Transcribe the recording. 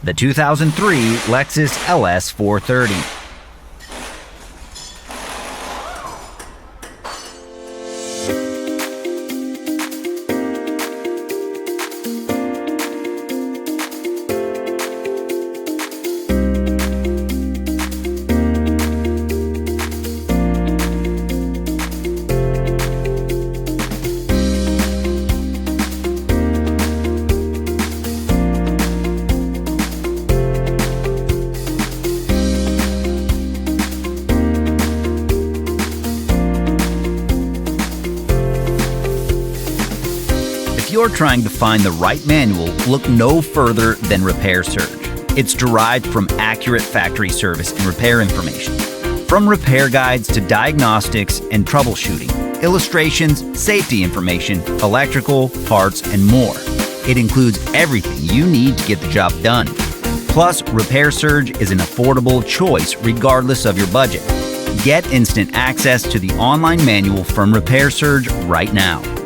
the 2003 Lexus LS430. If you're trying to find the right manual, look no further than Repair Surge. It's derived from accurate factory service and repair information. From repair guides to diagnostics and troubleshooting, illustrations, safety information, electrical, parts, and more. It includes everything you need to get the job done. Plus, Repair Surge is an affordable choice regardless of your budget. Get instant access to the online manual from Repair Surge right now.